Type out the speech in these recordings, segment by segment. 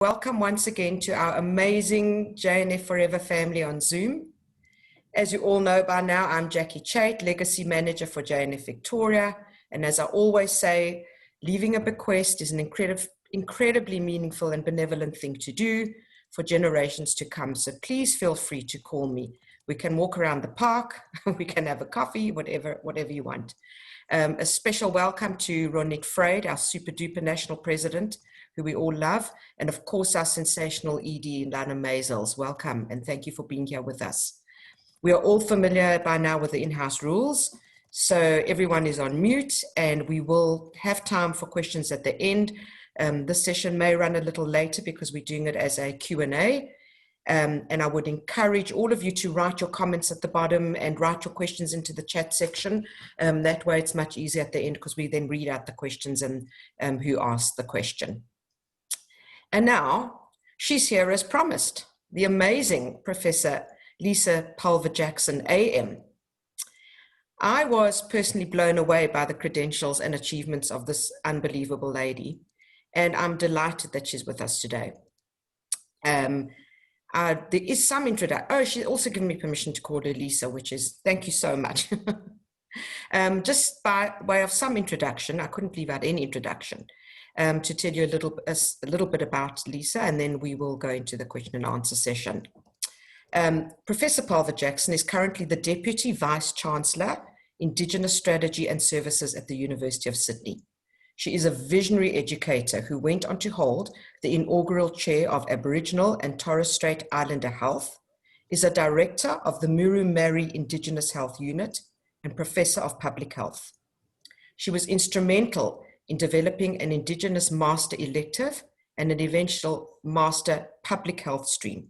Welcome once again to our amazing JNForever family on Zoom. As you all know by now, I'm Jackie Chait, Legacy Manager for JNF Victoria. And as I always say, leaving a bequest is an incredibly meaningful and benevolent thing to do for generations to come. So please feel free to call me. We can walk around the park, we can have a coffee, whatever you want. A special welcome to Ronit Freyd, our super duper national president, who we all love, and of course our sensational ED, Lana Maisels. Welcome and thank you for being here with us. We are all familiar by now with the in-house rules, so everyone is on mute and we will have time for questions at the end. This session may run a little later because we're doing it as a Q&A, and I would encourage all of you to write your comments at the bottom and write your questions into the chat section. That way it's much easier at the end because we then read out the questions and who asked the question. And now, she's here as promised, the amazing Professor Lisa Pulver Jackson, AM. I was personally blown away by the credentials and achievements of this unbelievable lady, and I'm delighted that she's with us today. There is some introduction. Oh, she's also given me permission to call her Lisa, which is, thank you so much. Just by way of some introduction, I couldn't leave out any introduction. To tell you a little bit about Lisa, and then we will go into the question and answer session. Professor Pulver Jackson is currently the Deputy Vice Chancellor, Indigenous Strategy and Services at the University of Sydney. She is a visionary educator who went on to hold the inaugural chair of Aboriginal and Torres Strait Islander Health, is a director of the Murru-Murri Indigenous Health Unit, and Professor of Public Health. She was instrumental in developing an Indigenous Master Elective and an eventual Master Public Health stream.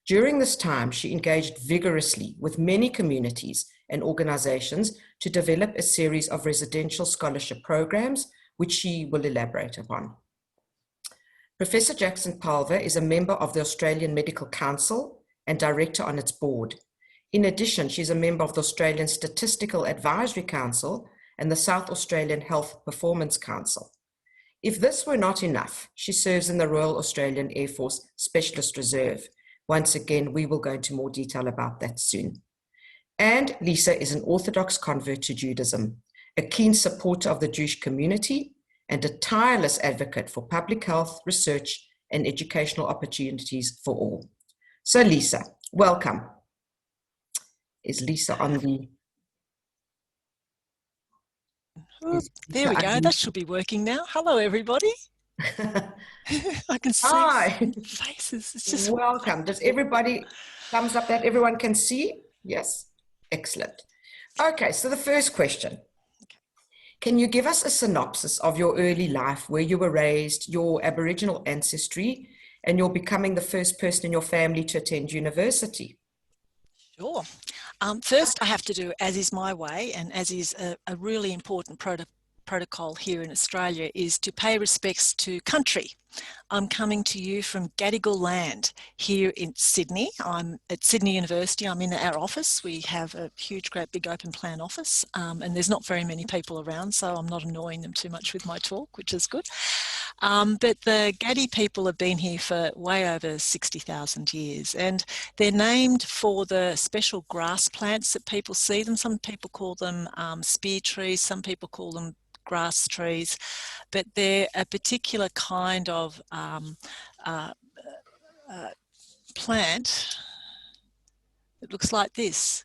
During this time, she engaged vigorously with many communities and organizations to develop a series of residential scholarship programs, which she will elaborate upon. Professor Jackson Pulver is a member of the Australian Medical Council and director on its board. In addition, she's a member of the Australian Statistical Advisory Council and the South Australian Health Performance Council. If this were not enough, she serves in the Royal Australian Air Force Specialist Reserve. Once again, we will go into more detail about that soon. And Lisa is an Orthodox convert to Judaism, a keen supporter of the Jewish community, and a tireless advocate for public health, research, and educational opportunities for all. So Lisa, welcome. Is Lisa on the... Oh, there we go. That should be working now. Hello, everybody. I can see faces. It's just welcome. Does everybody thumbs up that everyone can see? Yes. Excellent. Okay, so the first question. Can you give us a synopsis of your early life, where you were raised, your Aboriginal ancestry, and your becoming the first person in your family to attend university? Sure. First, I have to do, as is my way, and as is a really important protocol here in Australia, is to pay respects to country. I'm coming to you from Gadigal land here in Sydney. I'm at Sydney University. I'm in our office. We have a huge, great big open plan office, and there's not very many people around, so I'm not annoying them too much with my talk, which is good. But the Gadi people have been here for way over 60,000 years, and they're named for the special grass plants that people see them. Some people call them spear trees, some people call them grass trees, but they're a particular kind of plant that looks like this,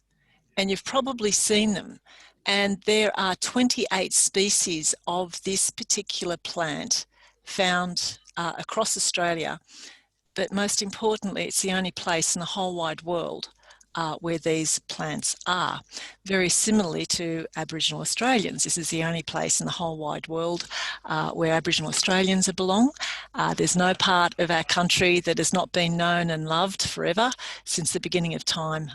and you've probably seen them. And there are 28 species of this particular plant found across Australia, but most importantly, it's the only place in the whole wide world where these plants are. Very similarly to Aboriginal Australians, this is the only place in the whole wide world where Aboriginal Australians belong. There's no part of our country that has not been known and loved forever since the beginning of time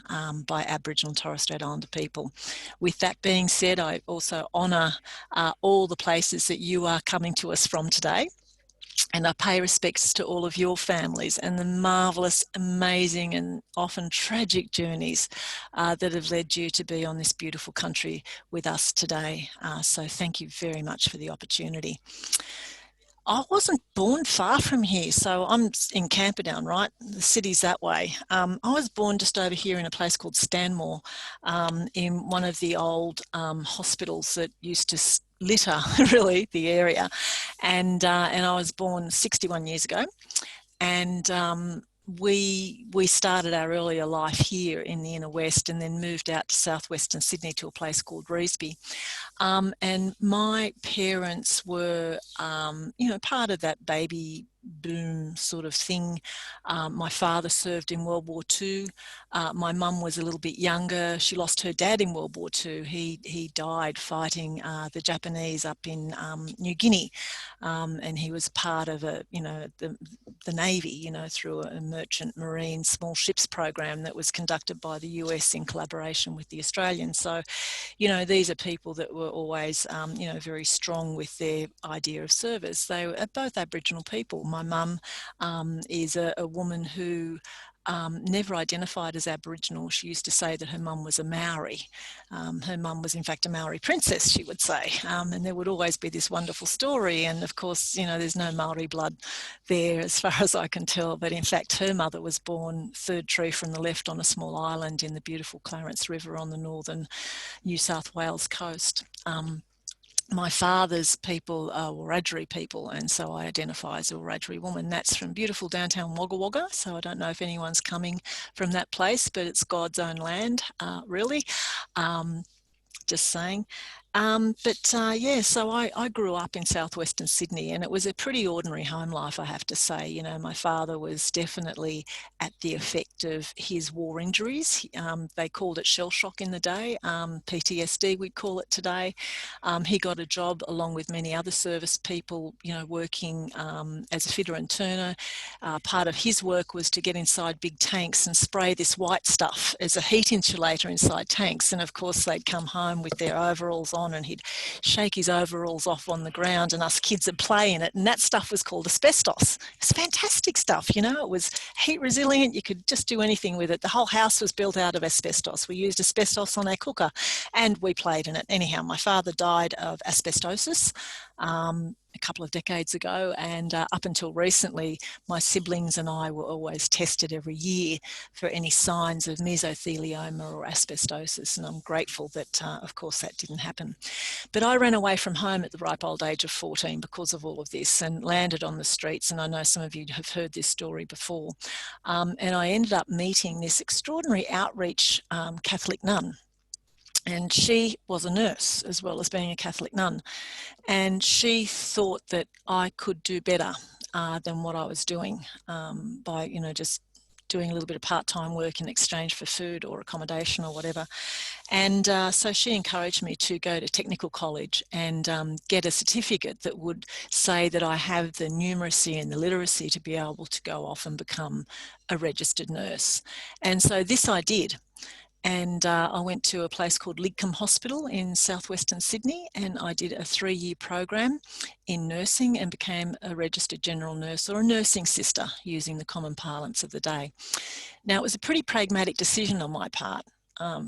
by Aboriginal and Torres Strait Islander people. With that being said, I also honour all the places that you are coming to us from today. And I pay respects to all of your families and the marvellous, amazing and often tragic journeys that have led you to be on this beautiful country with us today. So thank you very much for the opportunity. I wasn't born far from here, so I'm in Camperdown, right? The city's that way. I was born just over here in a place called Stanmore, in one of the old hospitals that used to litter really the area, and I was born 61 years ago, and we started our earlier life here in the inner west, and then moved out to southwestern Sydney to a place called Revesby. And my parents were, part of that baby boom sort of thing. My father served in World War II. My mum was a little bit younger. She lost her dad in World War II. He died fighting the Japanese up in New Guinea, and he was part of the Navy, through a merchant marine small ships program that was conducted by the US in collaboration with the Australians. So, these are people that were always, very strong with their idea of service. They were both Aboriginal people. My mum is a woman who never identified as Aboriginal. She used to say that her mum was a Maori. Her mum was in fact a Maori princess, she would say, and there would always be this wonderful story. And of course, there's no Maori blood there as far as I can tell, but in fact her mother was born third tree from the left on a small island in the beautiful Clarence River on the northern New South Wales coast. My father's people are Wiradjuri people, and so I identify as a Wiradjuri woman. That's from beautiful downtown Wagga Wagga, so I don't know if anyone's coming from that place, but it's God's own land, really. Just saying. So I grew up in southwestern Sydney, and it was a pretty ordinary home life, I have to say. My father was definitely at the effect of his war injuries. They called it shell shock in the day, PTSD we'd call it today. He got a job along with many other service people, working as a fitter and turner. Part of his work was to get inside big tanks and spray this white stuff as a heat insulator inside tanks. And of course they'd come home with their overalls on, and he'd shake his overalls off on the ground, and us kids would play in it, and that stuff was called asbestos. It's fantastic stuff, it was heat resilient. You could just do anything with it. The whole house was built out of asbestos. We used asbestos on our cooker, and we played in it. Anyhow, my father died of asbestosis a couple of decades ago, and up until recently my siblings and I were always tested every year for any signs of mesothelioma or asbestosis, and I'm grateful that of course that didn't happen. But I ran away from home at the ripe old age of 14 because of all of this, and landed on the streets, and I know some of you have heard this story before, and I ended up meeting this extraordinary outreach Catholic nun. And she was a nurse as well as being a Catholic nun. And she thought that I could do better than what I was doing by, just doing a little bit of part-time work in exchange for food or accommodation or whatever. And so she encouraged me to go to technical college and get a certificate that would say that I have the numeracy and the literacy to be able to go off and become a registered nurse. And so this I did. And I went to a place called Lidcombe Hospital in southwestern Sydney, and I did a 3-year program in nursing and became a registered general nurse, or a nursing sister, using the common parlance of the day. Now, it was a pretty pragmatic decision on my part.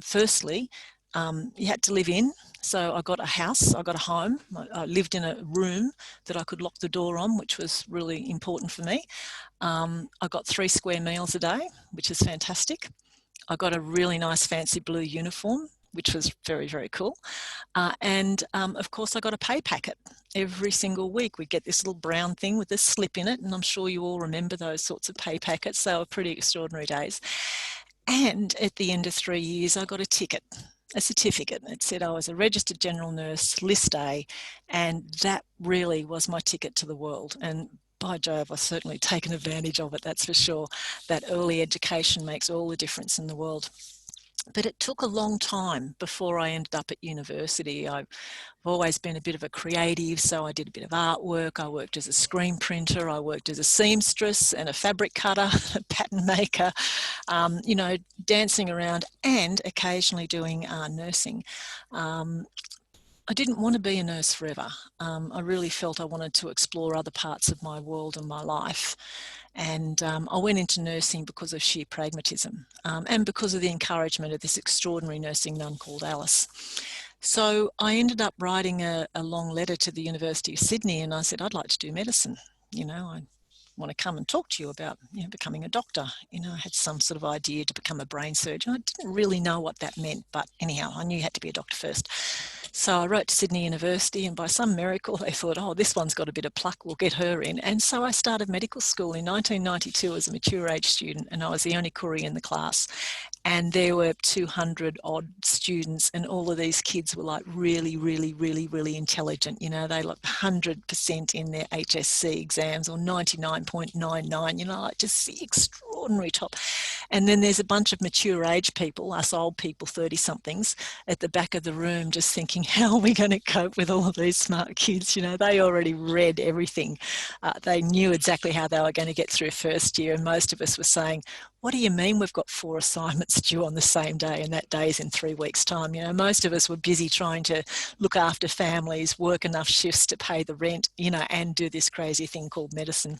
Firstly, you had to live in. So I got a house, I got a home. I lived in a room that I could lock the door on, which was really important for me. I got 3 square meals a day, which is fantastic. I got a really nice fancy blue uniform, which was very, very cool. And of course I got a pay packet every single week. We'd get this little brown thing with a slip in it, and I'm sure you all remember those sorts of pay packets. They were pretty extraordinary days. And at the end of 3 years, I got a certificate. It said I was a registered general nurse, list A, and that really was my ticket to the world. And by Jove, I've certainly taken advantage of it, that's for sure. That early education makes all the difference in the world. But it took a long time before I ended up at university. I've always been a bit of a creative, so I did a bit of artwork. I worked as a screen printer. I worked as a seamstress and a fabric cutter, a pattern maker, dancing around, and occasionally doing nursing. I didn't want to be a nurse forever. I really felt I wanted to explore other parts of my world and my life. And I went into nursing because of sheer pragmatism and because of the encouragement of this extraordinary nursing nun called Alice. So I ended up writing a long letter to the University of Sydney, and I said, I'd like to do medicine. I want to come and talk to you about becoming a doctor. I had some sort of idea to become a brain surgeon. I didn't really know what that meant, but anyhow, I knew you had to be a doctor first. So I wrote to Sydney University, and by some miracle they thought, oh, this one's got a bit of pluck, we'll get her in. And so I started medical school in 1992 as a mature age student, and I was the only Koori in the class. And there were 200 odd students, and all of these kids were like really, really, really, really intelligent. They like 100% in their HSC exams, or 99.99, like just the extraordinary top. And then there's a bunch of mature age people, us old people, 30-somethings, at the back of the room just thinking, how are we going to cope with all of these smart kids? They already read everything. They knew exactly how they were going to get through first year, and most of us were saying, what do you mean we've got 4 assignments due on the same day, and that day is in 3 weeks' time? Most of us were busy trying to look after families, work enough shifts to pay the rent, and do this crazy thing called medicine.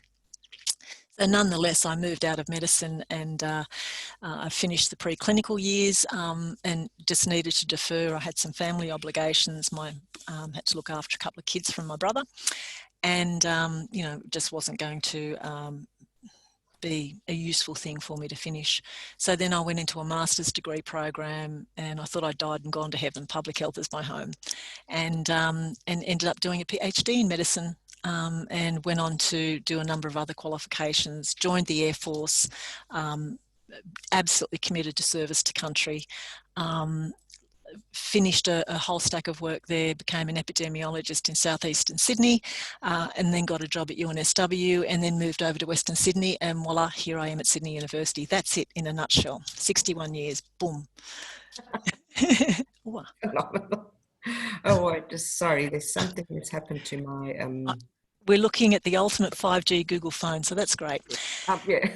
So nonetheless, I moved out of medicine, and I finished the preclinical years, and just needed to defer. I had some family obligations. Had to look after a couple of kids from my brother, and just wasn't going to be a useful thing for me to finish. So then I went into a master's degree program, and I thought I'd died and gone to heaven. Public health is my home, and ended up doing a PhD in medicine, and went on to do a number of other qualifications. Joined the Air Force, absolutely committed to service to country. Finished a whole stack of work there, became an epidemiologist in southeastern Sydney, and then got a job at UNSW, and then moved over to Western Sydney, and voila, here I am at Sydney University. That's it in a nutshell. 61 years, boom. Phenomenal. Oh, sorry, there's something that's happened to my... We're looking at the ultimate 5G Google phone, so that's great. Yeah.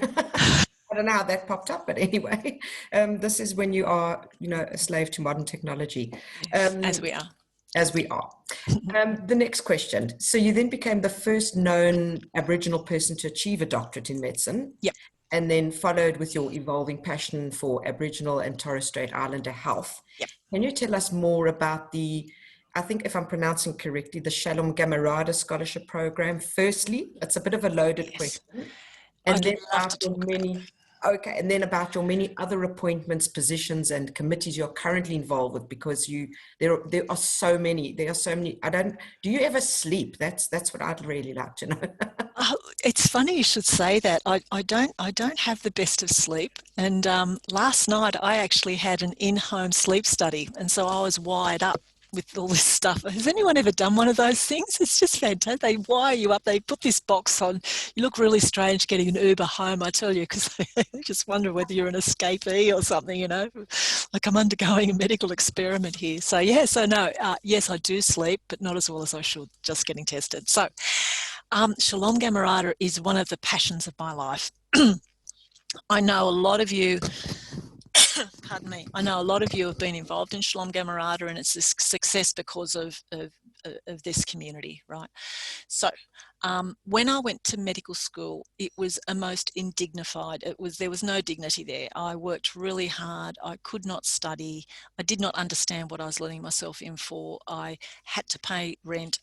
I don't know how that popped up, but anyway, this is when you are, a slave to modern technology. As we are. As we are. The next question. So you then became the first known Aboriginal person to achieve a doctorate in medicine. Yep. And then followed with your evolving passion for Aboriginal and Torres Strait Islander health. Yep. Can you tell us more about I think if I'm pronouncing correctly, the Shalom Gamarada Scholarship Program? Firstly, it's a bit of a loaded question. And then about your about your many other appointments, positions, and committees you're currently involved with, because there are so many. There are so many. Do you ever sleep? That's what I'd really like to know. It's funny you should say that. I don't have the best of sleep. And last night I actually had an in-home sleep study, and so I was wired up with all this stuff. Has anyone ever done one of those things? It's just fantastic. They wire you up. They put this box on. You look really strange getting an Uber home, I tell you, because they just wonder whether you're an escapee or something, like I'm undergoing a medical experiment here. So yes, I do sleep, but not as well as I should, just getting tested. So Shalom Gamarada is one of the passions of my life. I know a lot of you pardon me, I know a lot of you have been involved in Shalom Gamarada, and it's a success because of this community, right? So when I went to medical school, it was a most indignified, there was no dignity there. I worked really hard. I could not study. I did not understand what I was letting myself in for. I had to pay rent.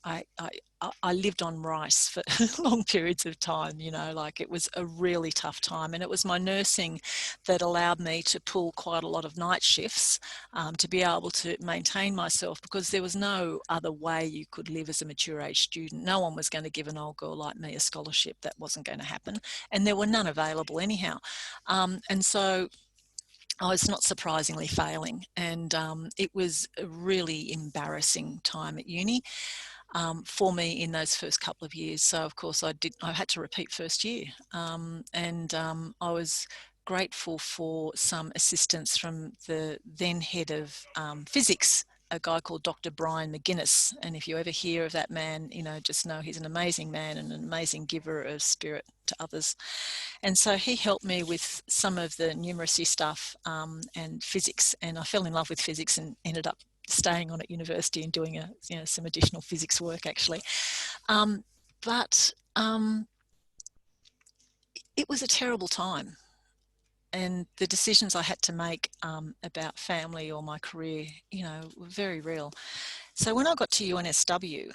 I lived on rice for long periods of time, like it was a really tough time. And it was my nursing that allowed me to pull quite a lot of night shifts to be able to maintain myself, because there was no other way you could live as a mature age student. No one was going to give an old girl like me a scholarship. That wasn't going to happen. And there were none available anyhow. And so I was not surprisingly failing. And it was a really embarrassing time at uni. For me in those first couple of years. So of course I had to repeat first year, and I was grateful for some assistance from the then head of physics, a guy called Dr. Brian McGuinness. And if you ever hear of that man, just know he's an amazing man and an amazing giver of spirit to others. And so he helped me with some of the numeracy stuff and physics, and I fell in love with physics and ended up staying on at university and doing some additional physics work actually. But it was a terrible time. and the decisions I had to make about family or my career, you know, were very real. So when I got to UNSW,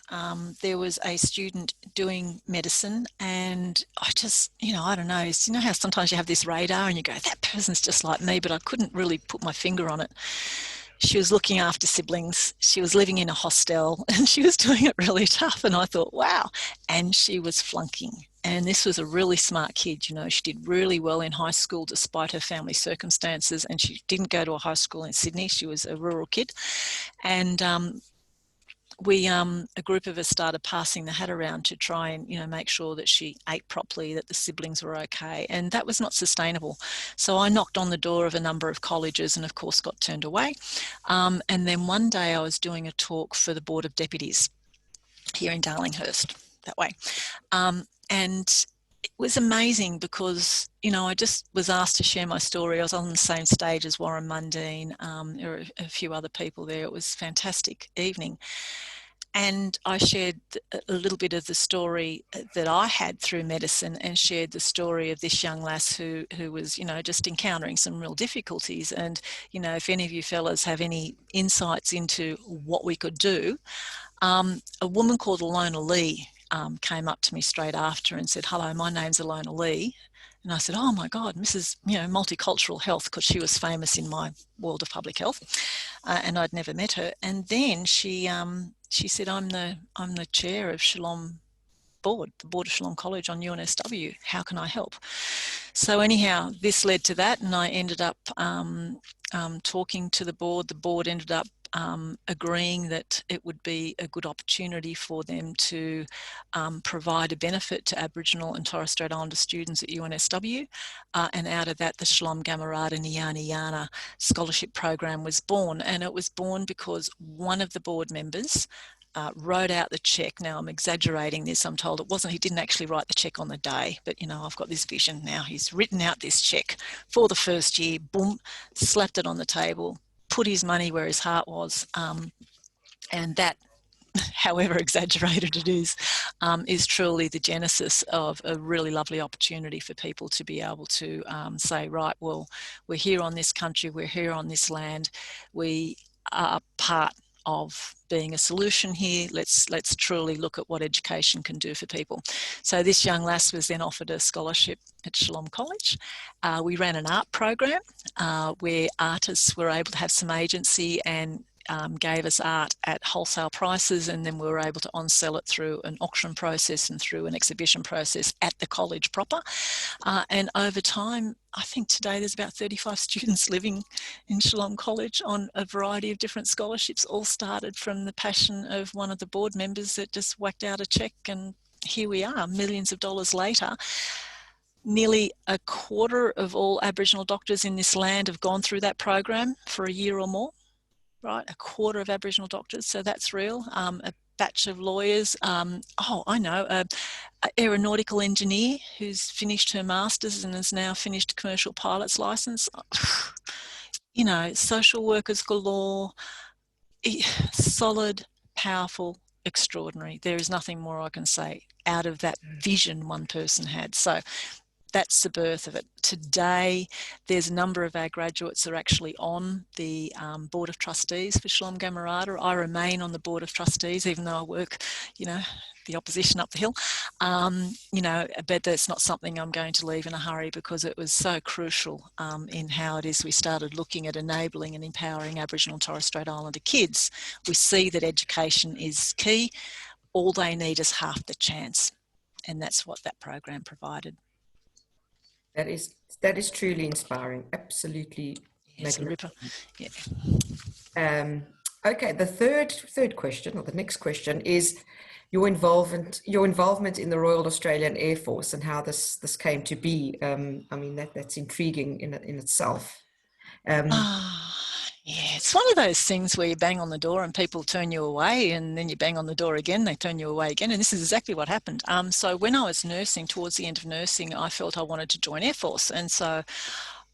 there was a student doing medicine, and I just, you know, I don't know, you know how sometimes you have this radar and you go, that person's just like me, but I couldn't really put my finger on it. She was looking after siblings, she was living in a hostel, and she was doing it really tough. And I thought, wow. And she was flunking. And this was a really smart kid, you know, she did really well in high school despite her family circumstances, and she didn't go to a high school in Sydney. She was a rural kid. And a group of us started passing the hat around to try and, you know, make sure that she ate properly, that the siblings were okay, and that was not sustainable. So I knocked on the door of a number of colleges and of course got turned away. And then one day I was doing a talk for the Board of Deputies here in Darlinghurst, that way. And it was amazing because, you know, I just was asked to share my story. I was on the same stage as Warren Mundine. There were a few other people there. It was a fantastic evening. And I shared a little bit of the story that I had through medicine, and shared the story of this young lass who was, you know, just encountering some real difficulties. And, you know, if any of you fellas have any insights into what we could do, a woman called Alona Lee came up to me straight after and said, hello, my name's Alona Lee. And I said, oh my God, Mrs. You know, Multicultural Health, because she was famous in my world of public health, and I'd never met her. And then she said, I'm the chair of Shalom Board, the Board of Shalom College on UNSW. How can I help? So anyhow, this led to that, and I ended up talking to the board. The board ended up agreeing that it would be a good opportunity for them to provide a benefit to Aboriginal and Torres Strait Islander students at UNSW. And out of that, the Shalom Gamarada Nyana Yana scholarship program was born. And it was born because one of the board members wrote out the check. Now I'm exaggerating this, I'm told it wasn't, he didn't actually write the check on the day, but you know, I've got this vision now. He's written out this check for the first year, boom, slapped it on the table, put his money where his heart was, and that, however exaggerated it is truly the genesis of a really lovely opportunity for people to be able to say, right, well, we're here on this country, we're here on this land, we are part of being a solution here. Let's truly look at what education can do for people. So this young lass was then offered a scholarship at Shalom College. We ran an art program where artists were able to have some agency and gave us art at wholesale prices, and then we were able to on-sell it through an auction process and through an exhibition process at the college proper. And over time, I think today there's about 35 students living in Shalom College on a variety of different scholarships, all started from the passion of one of the board members that just whacked out a check, and here we are, millions of dollars later. Nearly a quarter of all Aboriginal doctors in this land have gone through that program for a year or more. Right, a quarter of Aboriginal doctors, so that's real. A batch of lawyers. I know, an aeronautical engineer who's finished her master's and has now finished a commercial pilot's license. You know, social workers galore, solid, powerful, extraordinary. There is nothing more I can say out of that vision one person had. So that's the birth of it. Today, there's a number of our graduates that are actually on the Board of Trustees for Shalom Gamarada. I remain on the Board of Trustees, even though I work, you know, the opposition up the hill. You know, but that's not something I'm going to leave in a hurry, because it was so crucial in how it is we started looking at enabling and empowering Aboriginal and Torres Strait Islander kids. We see that education is key. All they need is half the chance. And that's what that program provided. That is truly inspiring. Absolutely. Yes, the ripper. Yeah. Okay, the third question, or the next question, is your involvement in the Royal Australian Air Force and how this came to be. I mean, that's intriguing in itself. Yeah, it's one of those things where you bang on the door and people turn you away, and then you bang on the door again, they turn you away again, and this is exactly what happened. So when I was nursing, towards the end of nursing, I felt I wanted to join Air Force, and so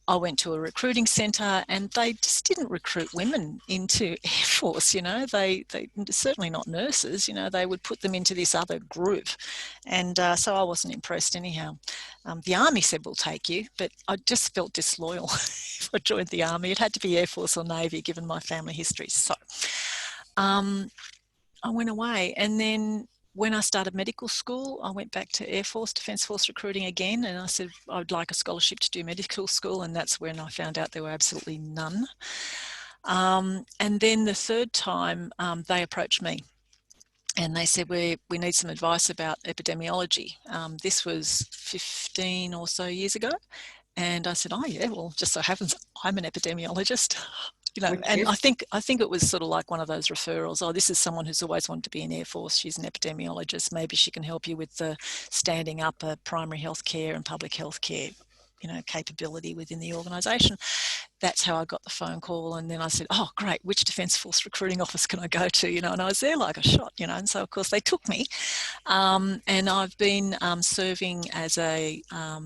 I went to a recruiting centre, and they just didn't recruit women into Air Force, you know. They certainly not nurses, you know. They would put them into this other group. And so I wasn't impressed anyhow. The Army said, we'll take you, but I just felt disloyal if I joined the Army. It had to be Air Force or Navy, given my family history. So I went away, and then when I started medical school, I went back to Air Force, Defence Force recruiting again, and I said I would like a scholarship to do medical school, and that's when I found out there were absolutely none. And then the third time, they approached me, and they said, we need some advice about epidemiology. This was 15 or so years ago. And I said, oh yeah, well, just so happens I'm an epidemiologist. You know, and I think it was sort of like one of those referrals. Oh, this is someone who's always wanted to be in Air Force. She's an epidemiologist. Maybe she can help you with the standing up a primary health care and public health care, you know, capability within the organisation. That's how I got the phone call. And then I said, oh, great, which Defence Force recruiting office can I go to? You know, and I was there like a shot, you know, and so of course they took me. And I've been serving as a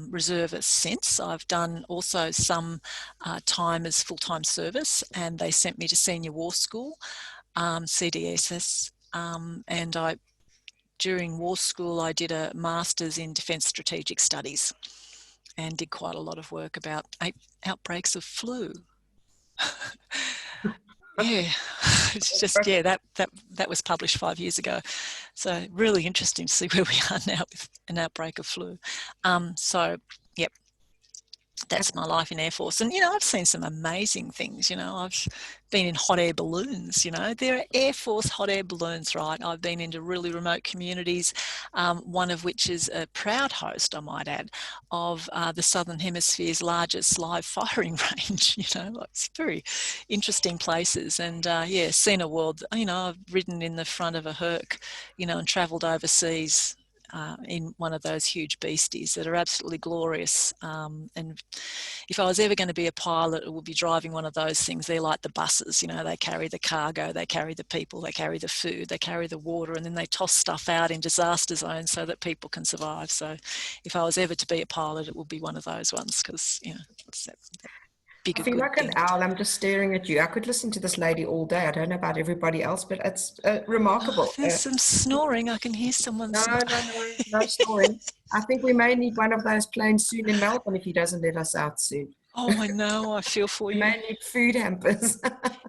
reservist since. I've done also some time as full-time service, and they sent me to Senior War School, CDSS, and during war school I did a Master's in Defence Strategic Studies and did quite a lot of work about outbreaks of flu. Yeah, it's just, yeah, that was published 5 years ago. So really interesting to see where we are now with an outbreak of flu. So, yep, that's my life in Air Force. And, you know, I've seen some amazing things. You know, I've been in hot air balloons, you know. There are Air Force hot air balloons, right? I've been into really remote communities, one of which is a proud host, I might add, of the Southern Hemisphere's largest live firing range. You know, it's very interesting places. And, yeah, seen a world. You know, I've ridden in the front of a Herc, you know, and travelled overseas in one of those huge beasties that are absolutely glorious. And if I was ever going to be a pilot, it would be driving one of those things. They're like the buses, you know, they carry the cargo, they carry the people, they carry the food, they carry the water, and then they toss stuff out in disaster zones so that people can survive. So if I was ever to be a pilot, it would be one of those ones, because, you know, it's that bigger, I feel like thing. an owl. I'm just staring at you. I could listen to this lady all day. I don't know about everybody else, but it's remarkable. Oh, there's some snoring. I can hear someone snoring. No snoring. I think we may need one of those planes soon in Melbourne if he doesn't let us out soon. Oh, I know. I feel for We you. may need food hampers.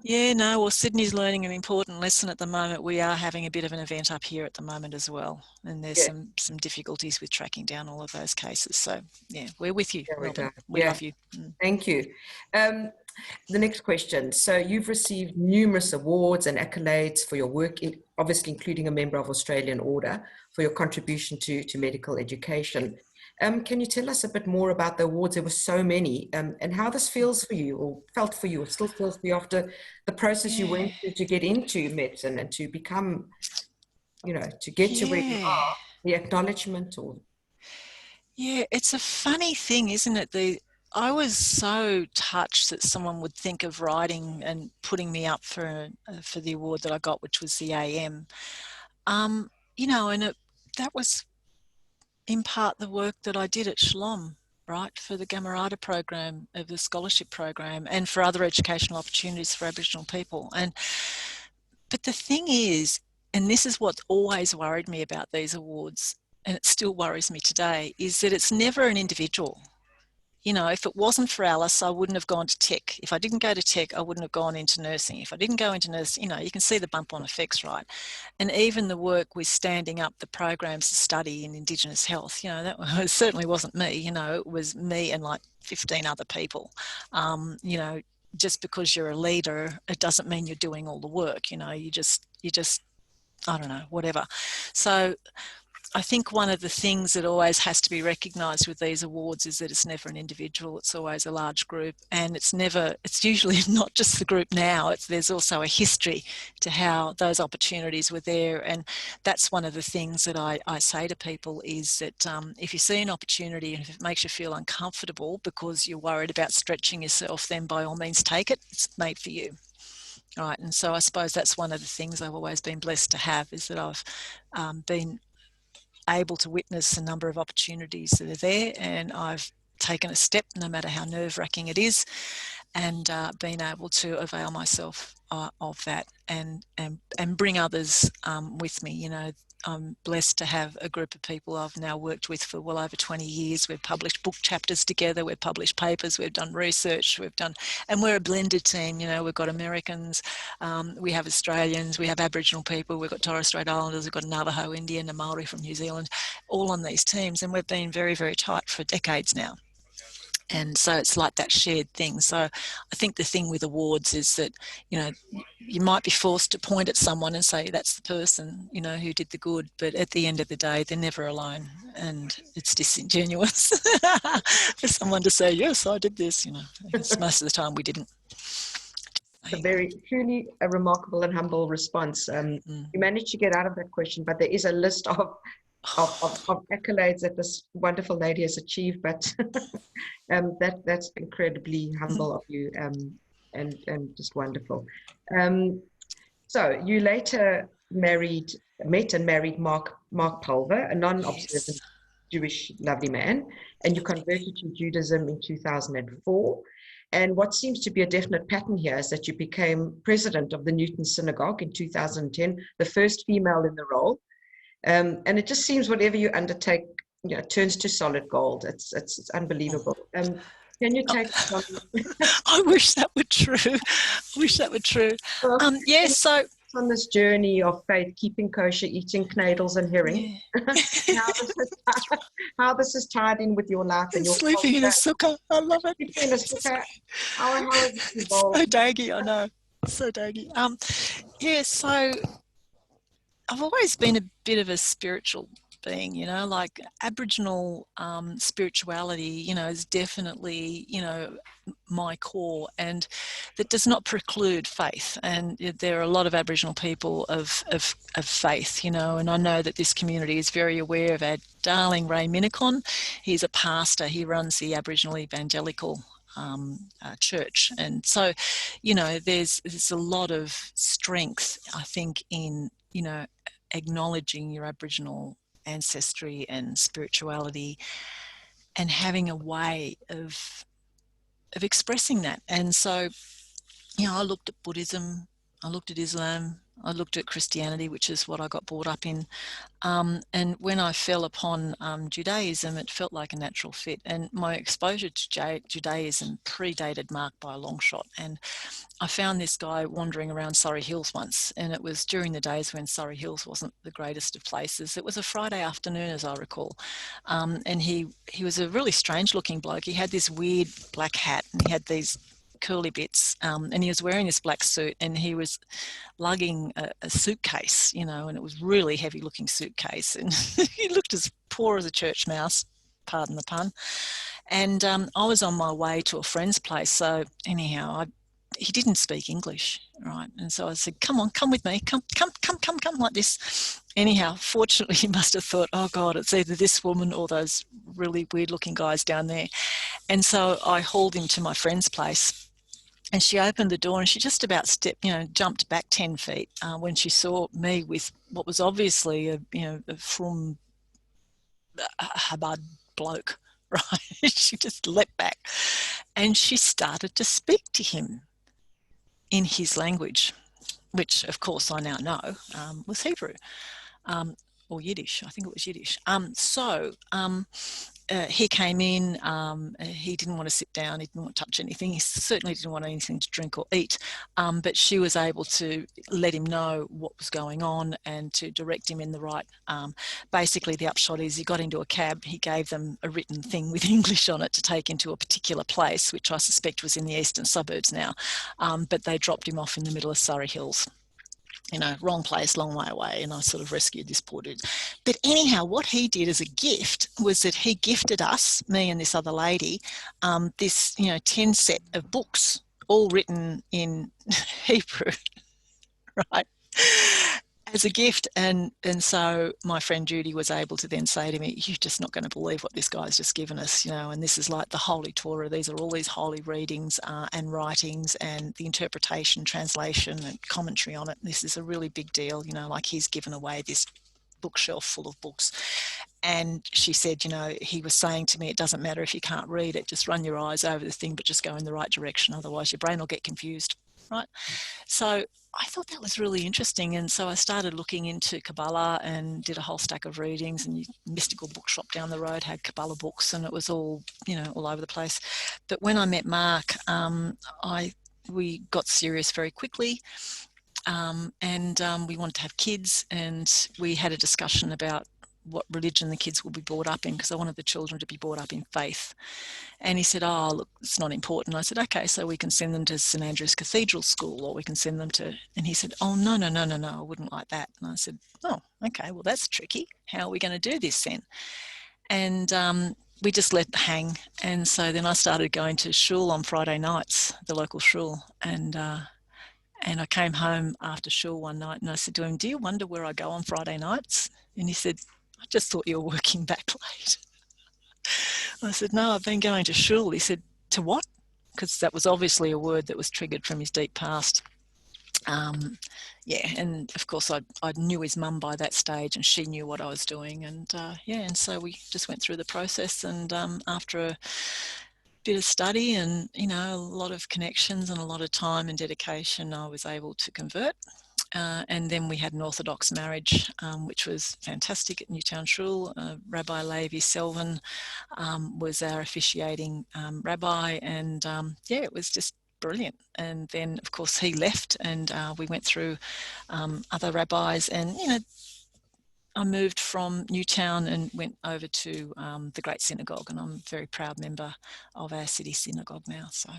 Yeah, no, well, Sydney's learning an important lesson at the moment. We are having a bit of an event up here at the moment as well. And there's some difficulties with tracking down all of those cases. So, yeah, we're with you, Melbourne. We love you. Thank you. The next question. So you've received numerous awards and accolades for your work, obviously including a member of Australian Order, for your contribution to medical education. Can you tell us a bit more about the awards? There were so many, and how this feels for you, or felt for you, or still feels for you after the process you went through to get into medicine and to become, you know, to get to where you are, the acknowledgement or... Yeah, it's a funny thing, isn't it? I was so touched that someone would think of writing and putting me up for the award that I got, which was the AM. You know, and that was in part the work that I did at Shalom, right, for the Gamarada program, of the scholarship program, and for other educational opportunities for Aboriginal people. But the thing is, and this is what's always worried me about these awards, and it still worries me today, is that it's never an individual. You know, if it wasn't for Alice, I wouldn't have gone to tech. If I didn't go to tech, I wouldn't have gone into nursing. If I didn't go into nursing, you know, you can see the bump on effects, right? And even the work with standing up the programs to study in Indigenous health, you know, that certainly wasn't me. You know, it was me and like 15 other people. You know, just because you're a leader, it doesn't mean you're doing all the work. You know, you just, I don't know, whatever. So I think one of the things that always has to be recognised with these awards is that it's never an individual, it's always a large group, and it's usually not just the group now, there's also a history to how those opportunities were there. And that's one of the things that I say to people is that if you see an opportunity and if it makes you feel uncomfortable because you're worried about stretching yourself, then by all means take it, it's made for you. Right, and so I suppose that's one of the things I've always been blessed to have, is that I've been able to witness a number of opportunities that are there, and I've taken a step, no matter how nerve-wracking it is, and been able to avail myself of that and bring others with me. You know, I'm blessed to have a group of people I've now worked with for well over 20 years. We've published book chapters together, we've published papers, we've done research, and we're a blended team. You know, we've got Americans, we have Australians, we have Aboriginal people, we've got Torres Strait Islanders, we've got Navajo Indian and Maori from New Zealand, all on these teams, and we've been very, very tight for decades now. And so it's like that shared thing. So I think the thing with awards is that, you know, you might be forced to point at someone and say, that's the person, you know, who did the good. But at the end of the day, they're never alone. And it's disingenuous for someone to say, yes, I did this, you know. Because most of the time we didn't. Truly a remarkable and humble response. You managed to get out of that question, but there is a list of accolades that this wonderful lady has achieved, but that's incredibly humble of you, and just wonderful. So you later met and married Mark Pulver, a non-observant Jewish lovely man, and you converted to Judaism in 2004. And what seems to be a definite pattern here is that you became president of the Newton Synagogue in 2010, the first female in the role. And it just seems whatever you undertake, you know, turns to solid gold. It's unbelievable. Can you take some? I wish that were true. I wish that were true. Yes, so on this journey of faith, keeping kosher, eating knadels and herring, how this is tied in with your life and your sleeping in a sukkah. I love it. Sleeping in a sukkah. How is it involved? So daggy, I know. So daggy. Yeah, so I've always been a bit of a spiritual being, you know, like Aboriginal spirituality, you know, is definitely, you know, my core, and that does not preclude faith. And there are a lot of Aboriginal people of faith, you know, and I know that this community is very aware of our darling Ray Minicon. He's a pastor. He runs the Aboriginal Evangelical church, and so, you know, there's a lot of strength, I think, in, you know, acknowledging your Aboriginal ancestry and spirituality and having a way of expressing that. And so, you know, I looked at Buddhism, I looked at Islam, I looked at Christianity, which is what I got brought up in. And when I fell upon Judaism, it felt like a natural fit. And my exposure to Judaism predated Mark by a long shot. And I found this guy wandering around Surrey Hills once, and it was during the days when Surrey Hills wasn't the greatest of places. It was a Friday afternoon, as I recall. And he was a really strange looking bloke. He had this weird black hat, and he had these curly bits, and he was wearing this black suit, and he was lugging a suitcase, you know, and it was really heavy looking suitcase, and he looked as poor as a church mouse, pardon the pun. And I was on my way to a friend's place, so anyhow, he didn't speak English, right? And so I said, come on, come with me, come, like this. Anyhow, fortunately, he must have thought, oh God, it's either this woman or those really weird looking guys down there. And so I hauled him to my friend's place, and she opened the door, and she just about jumped back 10 feet when she saw me with what was obviously a from Chabad bloke, right? She just leapt back, and she started to speak to him in his language, which of course I now know was Hebrew, or Yiddish. I think it was Yiddish. He came in, he didn't want to sit down, he didn't want to touch anything, he certainly didn't want anything to drink or eat, but she was able to let him know what was going on and to direct him in the right, basically the upshot is he got into a cab, he gave them a written thing with English on it to take into a particular place, which I suspect was in the eastern suburbs now, but they dropped him off in the middle of Surrey Hills. You know, wrong place, long way away, and I sort of rescued this poor dude. But anyhow, what he did as a gift was that he gifted us, me and this other lady, this, 10 set of books, all written in Hebrew, right, as a gift. And so my friend Judy was able to then say to me, you're just not going to believe what this guy's just given us, and this is like the Holy Torah. These are all these holy readings and writings and the interpretation, translation and commentary on it. This is a really big deal, like he's given away this bookshelf full of books. And she said, you know, he was saying to me, it doesn't matter if you can't read it, just run your eyes over the thing, but just go in the right direction. Otherwise your brain will get confused, right? So I thought that was really interesting. And so I started looking into Kabbalah and did a whole stack of readings, and mystical bookshop down the road had Kabbalah books, and it was all, you know, all over the place. But when I met Mark, we got serious very quickly. We wanted to have kids, and we had a discussion about what religion the kids will be brought up in, because I wanted the children to be brought up in faith. And he said, oh, look, it's not important. I said, okay, so we can send them to St Andrew's Cathedral School, or we can send them to, and he said, oh, no, I wouldn't like that. And I said, oh, okay, well, that's tricky. How are we going to do this then? And we just let it hang. And so then I started going to shul on Friday nights, the local shul, and I came home after shul one night and I said to him, do you wonder where I go on Friday nights? And he said, I just thought you were working back late. I said, no, I've been going to shul. He said, to what? Because that was obviously a word that was triggered from his deep past. And of course I knew his mum by that stage, and she knew what I was doing. And and so we just went through the process, and after a bit of study and, you know, a lot of connections and a lot of time and dedication, I was able to convert. And then we had an Orthodox marriage, which was fantastic at Newtown Shul. Rabbi Levi Selvin was our officiating rabbi, and it was just brilliant. And then, of course, he left, and we went through other rabbis, and, you know, I moved from Newtown and went over to the Great Synagogue, and I'm a very proud member of our city synagogue now. So,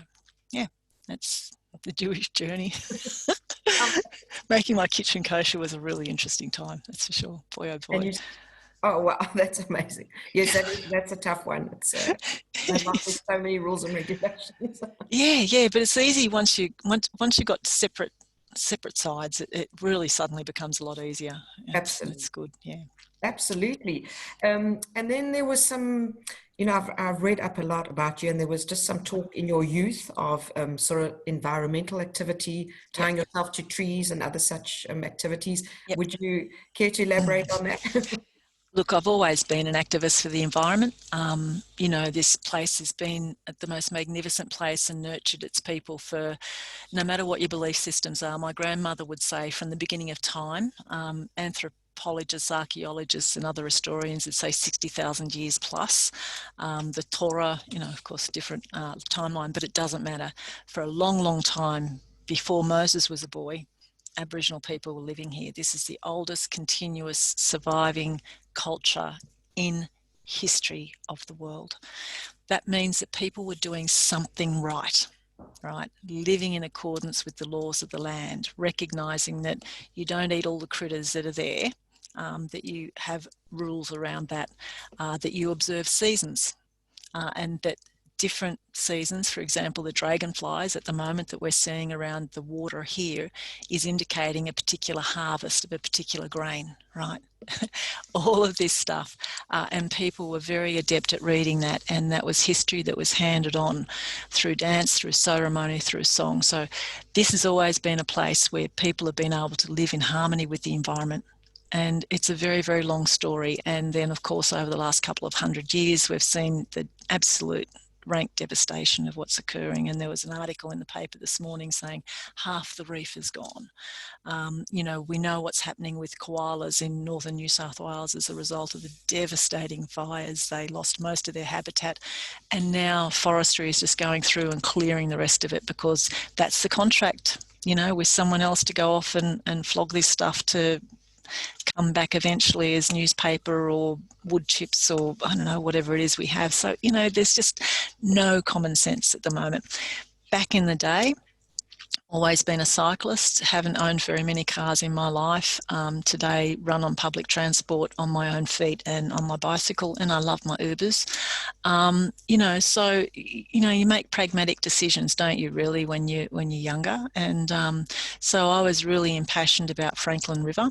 yeah, that's the Jewish journey. Making my kitchen kosher was a really interesting time, that's for sure. Boy, oh boy. Oh, wow, that's amazing. Yes, that's a tough one. It's there's so many rules and regulations. Yeah, but it's easy once you got separate sides. It really suddenly becomes a lot easier. Absolutely, it's good. Yeah, absolutely. And then there was some, you know, I've read up a lot about you, and there was just some talk in your youth of sort of environmental activity, tying yourself to trees and other such activities. Yep. Would you care to elaborate on that? Look, I've always been an activist for the environment. You know, this place has been the most magnificent place and nurtured its people for, no matter what your belief systems are. My grandmother would say from the beginning of time, anthropologists, archaeologists and other historians would say 60,000 years plus. The Torah, you know, of course, a different timeline, but it doesn't matter. For a long, long time, before Moses was a boy, Aboriginal people were living here. This is the oldest continuous surviving culture in history of the world. That means that people were doing something right, living in accordance with the laws of the land, recognizing that you don't eat all the critters that are there, that you have rules around that, that you observe seasons, and that different seasons, for example, the dragonflies at the moment that we're seeing around the water here is indicating a particular harvest of a particular grain, right? All of this stuff. And people were very adept at reading that, and that was history that was handed on through dance, through ceremony, through song. So this has always been a place where people have been able to live in harmony with the environment. And it's a very, very long story. And then, of course, over the last couple of 100 years, we've seen the absolute rank devastation of what's occurring. And there was an article in the paper this morning saying half the reef is gone. You know, we know what's happening with koalas in northern New South Wales as a result of the devastating fires. They lost most of their habitat, and now forestry is just going through and clearing the rest of it, because that's the contract, you know, with someone else to go off and flog this stuff to come back eventually as newspaper or wood chips or I don't know, whatever it is we have. So, you know, there's just no common sense at the moment. Back in the day, always been a cyclist, haven't owned very many cars in my life. Today, run on public transport on my own feet and on my bicycle, and I love my Ubers. You know, so, you know, you make pragmatic decisions, don't you, really, when you're younger? And so I was really impassioned about Franklin River.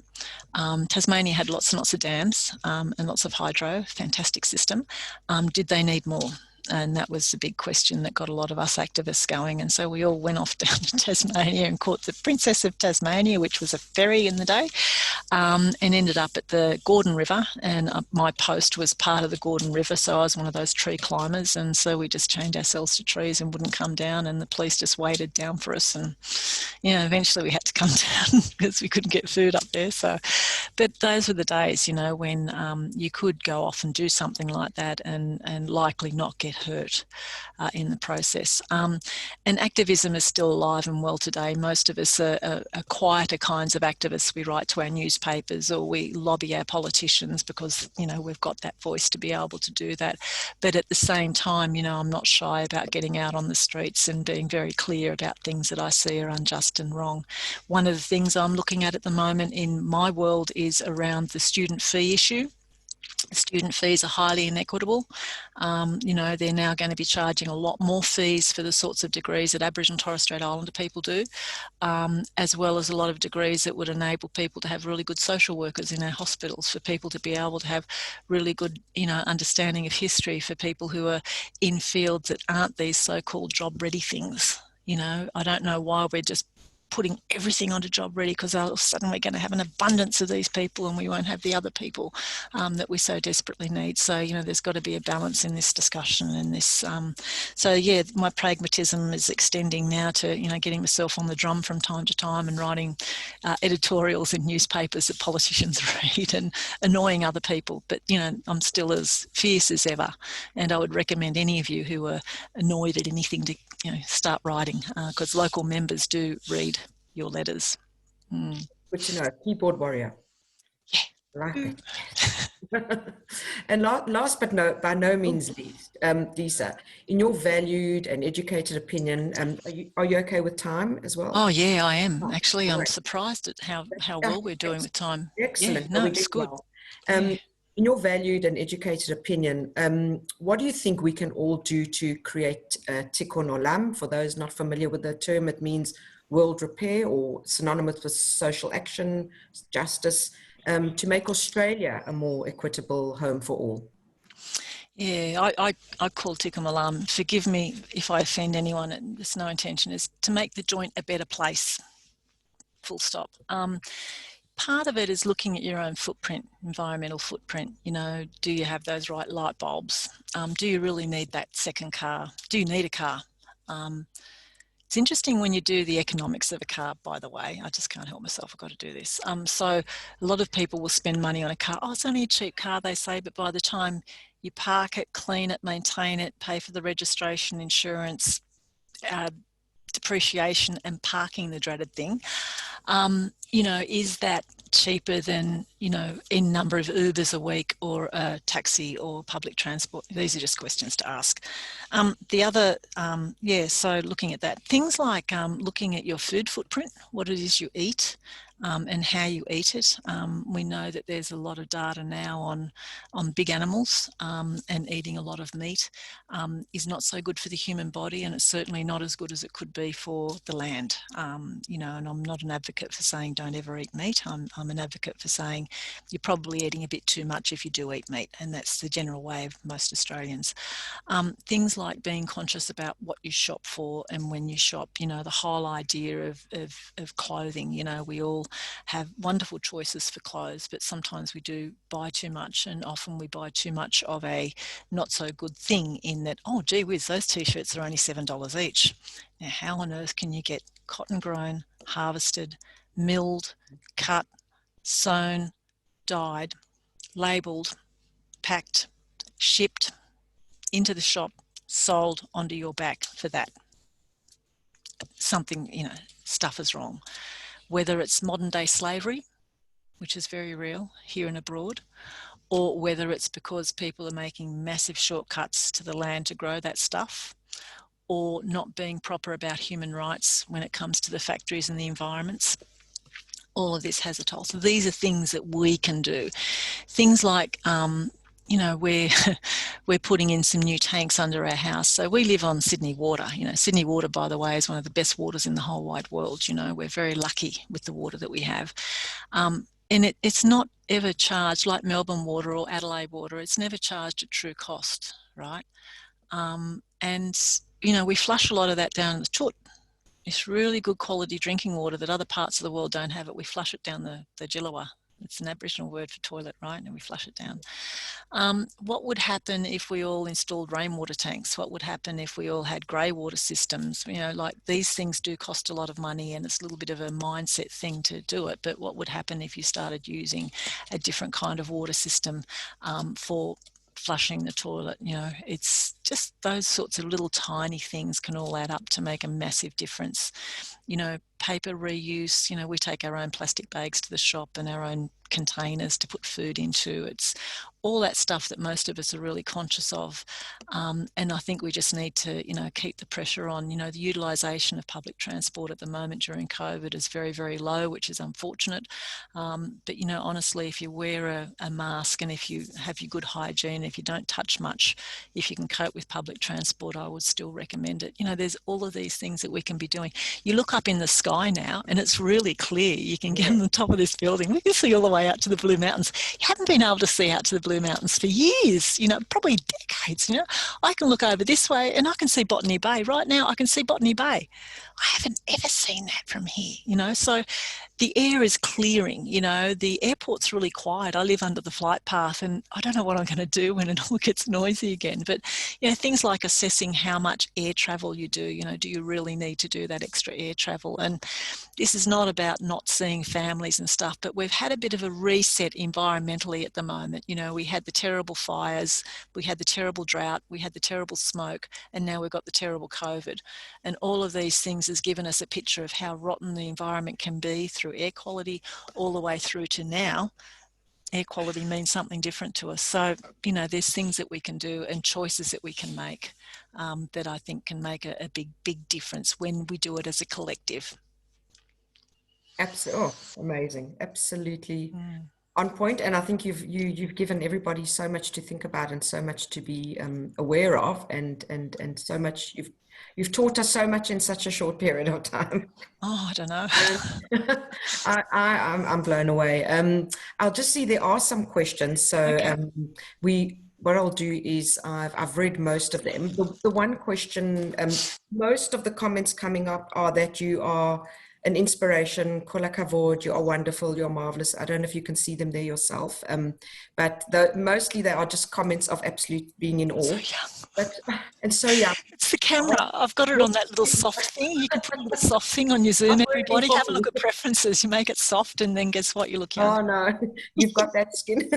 Tasmania had lots and lots of dams and lots of hydro, fantastic system. Did they need more? And that was the big question that got a lot of us activists going. And so we all went off down to Tasmania and caught the Princess of Tasmania, which was a ferry in the day, and ended up at the Gordon River. And my post was part of the Gordon River, so I was one of those tree climbers. And so we just chained ourselves to trees and wouldn't come down, and the police just waited down for us. And eventually we had to come down because we couldn't get food up there. So, but those were the days, when you could go off and do something like that and likely not get hurt in the process. And activism is still alive and well today. Most of us are quieter kinds of activists. We write to our newspapers, or we lobby our politicians because, we've got that voice to be able to do that. But at the same time, I'm not shy about getting out on the streets and being very clear about things that I see are unjust and wrong. One of the things I'm looking at the moment in my world is around the student fee issue. Student fees are highly inequitable. They're now going to be charging a lot more fees for the sorts of degrees that Aboriginal and Torres Strait Islander people do, as well as a lot of degrees that would enable people to have really good social workers in our hospitals, for people to be able to have really good, understanding of history, for people who are in fields that aren't these so-called job-ready things. I don't know why we're just putting everything onto job ready, because all of a sudden we're going to have an abundance of these people and we won't have the other people that we so desperately need. So, there's got to be a balance in this discussion and this. My pragmatism is extending now to, getting myself on the drum from time to time and writing editorials in newspapers that politicians read and annoying other people. But, I'm still as fierce as ever. And I would recommend any of you who are annoyed at anything to, start writing, because local members do read your letters. Good to know. Keyboard warrior. Yeah. I like that. And last but by no means least, Lisa, in your valued and educated opinion, are you okay with time as well? Oh yeah, I am. Actually, I'm surprised at how well we're doing with time. Excellent. Yeah, no, it's good. Well. In your valued and educated opinion, what do you think we can all do to create tikkun olam? For those not familiar with the term, it means world repair, or synonymous with social action, justice, to make Australia a more equitable home for all. Yeah, I call tikkun olam, forgive me if I offend anyone, and there's no intention, is to make the joint a better place, full stop. Part of it is looking at your own footprint, environmental footprint. Do you have those right light bulbs? Do you really need that second car? Do you need a car? It's interesting when you do the economics of a car, by the way. I just can't help myself, I've got to do this. So a lot of people will spend money on a car. Oh, it's only a cheap car, they say, but by the time you park it, clean it, maintain it, pay for the registration, insurance, depreciation, and parking, the dreaded thing, is that cheaper than, in number of Ubers a week, or a taxi, or public transport? These are just questions to ask. The other, so looking at that, things like looking at your food footprint, what it is you eat, and how you eat it. We know that there's a lot of data now on big animals, and eating a lot of meat is not so good for the human body, and it's certainly not as good as it could be for the land. And I'm not an advocate for saying don't ever eat meat. I'm an advocate for saying you're probably eating a bit too much if you do eat meat, and that's the general way of most Australians. Things like being conscious about what you shop for and when you shop, the whole idea of clothing. We all have wonderful choices for clothes, but sometimes we do buy too much, and often we buy too much of a not so good thing, in that, oh gee whiz, those t-shirts are only $7 each. Now how on earth can you get cotton grown, harvested, milled, cut, sewn, dyed, labelled, packed, shipped into the shop, sold onto your back for that? Something, stuff is wrong. Whether it's modern day slavery, which is very real here and abroad, or whether it's because people are making massive shortcuts to the land to grow that stuff, or not being proper about human rights when it comes to the factories and the environments. All of this has a toll. So these are things that we can do. Things like, we're putting in some new tanks under our house. So we live on Sydney water. Sydney water, by the way, is one of the best waters in the whole wide world. We're very lucky with the water that we have. And it's not ever charged like Melbourne water or Adelaide water. It's never charged at true cost, right? And, you know, we flush a lot of that down the chut. It's really good quality drinking water that other parts of the world don't have it. We flush it down the Jillawa. It's an Aboriginal word for toilet, right? And we flush it down. What would happen if we all installed rainwater tanks? What would happen if we all had grey water systems? You know, like, these things do cost a lot of money, and it's a little bit of a mindset thing to do it. But what would happen if you started using a different kind of water system for flushing the toilet? You know, it's just those sorts of little tiny things can all add up to make a massive difference. You know, paper reuse, you know, we take our own plastic bags to the shop and our own containers to put food into. It's all that stuff that most of us are really conscious of. And I think we just need to, you know, keep the pressure on. You know, the utilisation of public transport at the moment during COVID is very, very low, which is unfortunate. But, you know, honestly, if you wear a mask and if you have your good hygiene, if you don't touch much, if you can cope with public transport, I would still recommend it. You know, there's all of these things that we can be doing. You look up in the sky now and it's really clear. You can get on the top of this building. We can see all the way out to the Blue Mountains. You haven't been able to see out to the Blue Mountains for years, you know, probably decades. You know, I can look over this way and I can see Botany Bay. Right now I can see Botany Bay. I haven't ever seen that from here, you know. So the air is clearing, you know, the airport's really quiet. I live under the flight path and I don't know what I'm going to do when it all gets noisy again. But, you know, things like assessing how much air travel you do, you know, do you really need to do that extra air travel? And this is not about not seeing families and stuff, but we've had a bit of a reset environmentally at the moment. You know, we had the terrible fires, we had the terrible drought, we had the terrible smoke, and now we've got the terrible COVID. And all of these things has given us a picture of how rotten the environment can be through air quality, all the way through to now. Air quality means something different to us. So, you know, there's things that we can do and choices that we can make that I think can make a big, big difference when we do it as a collective. Absolutely. Oh, amazing. Absolutely on point. And I think you've given everybody so much to think about and so much to be aware of, and so much you've taught us so much in such a short period of time. Oh, I don't know. I'm blown away. I'll just see there are some questions. So Okay. what I'll do is I've read most of them. The one question, most of the comments coming up are that you are an inspiration, kola kavod, you are wonderful, you're marvelous. I don't know if you can see them there yourself, but mostly they are just comments of absolute being in awe. So young. And so young. It's the camera. I've got it on that little soft thing. You can put a little soft thing on your Zoom, everybody. Have a look at preferences. You make it soft and then guess what? You look young. Oh no, you've got that skin.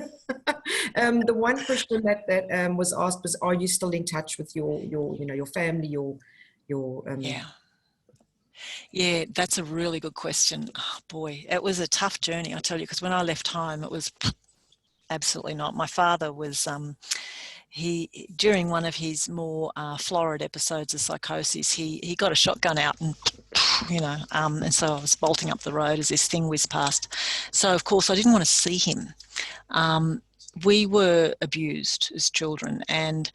The one question that was asked was, are you still in touch with your family, your Yeah, that's a really good question. Oh, boy, it was a tough journey, I tell you, because when I left home, it was absolutely not. My father was, during one of his more florid episodes of psychosis, he got a shotgun out and, you know, and so I was bolting up the road as this thing whizzed past. So, of course, I didn't want to see him. We were abused as children, and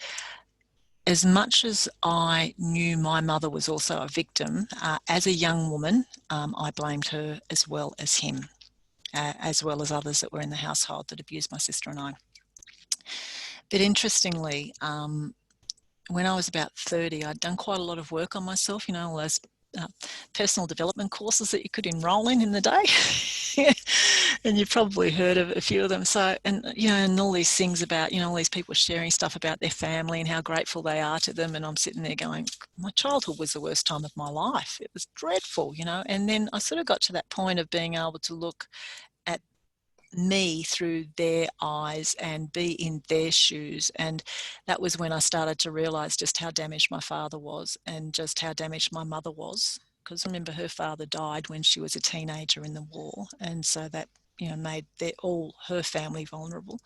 as much as I knew my mother was also a victim, as a young woman, I blamed her as well as him, as well as others that were in the household that abused my sister and I. But interestingly, when I was about 30, I'd done quite a lot of work on myself, you know, all those personal development courses that you could enroll in the day. And you've probably heard of a few of them. So, and, you know, and all these things about, you know, all these people sharing stuff about their family and how grateful they are to them. And I'm sitting there going, my childhood was the worst time of my life. It was dreadful, you know. And then I sort of got to that point of being able to look at me through their eyes and be in their shoes. And that was when I started to realize just how damaged my father was and just how damaged my mother was. Because remember, her father died when she was a teenager in the war, and so that, you know, made all her family vulnerable.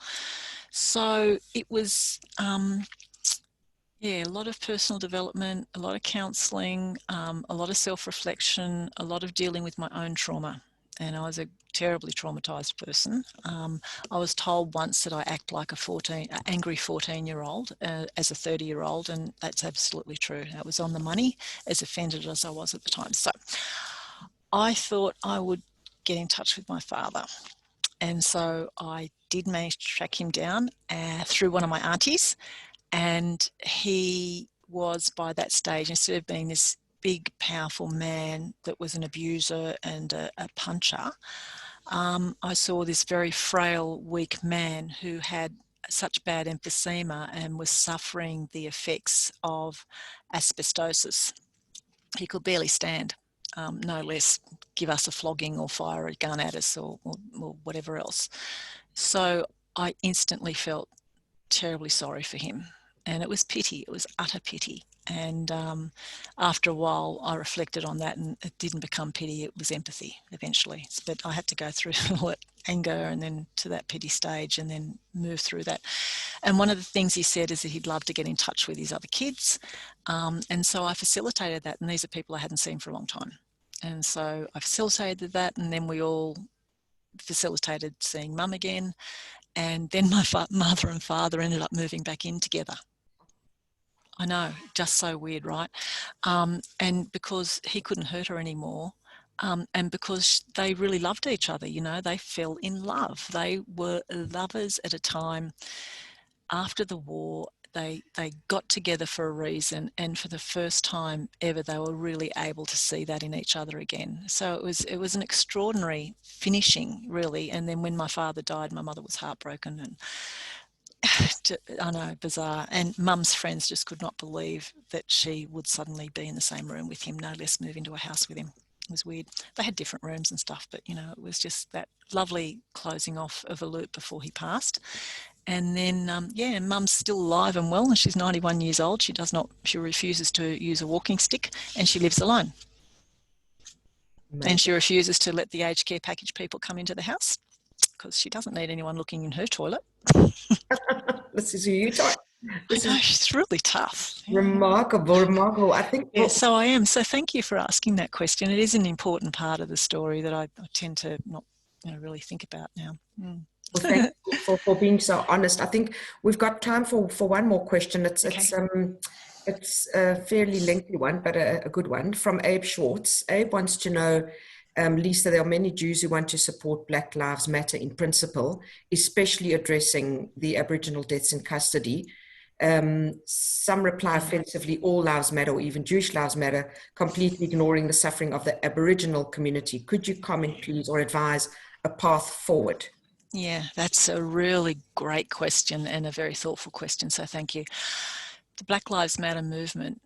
So it was a lot of personal development, a lot of counselling, a lot of self-reflection, a lot of dealing with my own trauma. And I was a terribly traumatised person. I was told once that I act like an angry 14-year-old as a 30-year-old, and that's absolutely true. That was on the money, as offended as I was at the time. So I thought I would get in touch with my father. And so I did manage to track him down through one of my aunties. And he was, by that stage, instead of being this big, powerful man that was an abuser and a puncher, I saw this very frail, weak man who had such bad emphysema and was suffering the effects of asbestosis. He could barely stand, no less give us a flogging or fire a gun at us or whatever else. So I instantly felt terribly sorry for him. And it was pity, it was utter pity. And after a while, I reflected on that, and it didn't become pity, it was empathy eventually. But I had to go through all that anger and then to that pity stage and then move through that. And one of the things he said is that he'd love to get in touch with his other kids. And so I facilitated that. And these are people I hadn't seen for a long time. And so I facilitated that, and then we all facilitated seeing mum again. And then my mother and father ended up moving back in together. I know, just so weird, right? And because he couldn't hurt her anymore, and because they really loved each other, you know, they fell in love. They were lovers at a time after the war. They got together for a reason, and for the first time ever, they were really able to see that in each other again. So it was an extraordinary finishing, really. And then when my father died, my mother was heartbroken, and I know, bizarre. And mum's friends just could not believe that she would suddenly be in the same room with him, no less move into a house with him. It was weird. They had different rooms and stuff, but, you know, it was just that lovely closing off of a loop before he passed. And then, yeah, mum's still alive and well, and she's 91 years old. She refuses to use a walking stick, and she lives alone. Amazing. And she refuses to let the aged care package people come into the house because she doesn't need anyone looking in her toilet. This is who you talk. She's really tough. Remarkable. I think. Yeah, so I am. So thank you for asking that question. It is an important part of the story that I tend to not, really think about now. Well, thank you for being so honest. I think we've got time for one more question. It's a fairly lengthy one, but a good one from Abe Schwartz. Abe wants to know, Lisa, there are many Jews who want to support Black Lives Matter in principle, especially addressing the Aboriginal deaths in custody. Some reply offensively, all lives matter, or even Jewish lives matter, completely ignoring the suffering of the Aboriginal community. Could you comment, please, or advise a path forward? Yeah, that's a really great question and a very thoughtful question, so thank you. The Black Lives Matter movement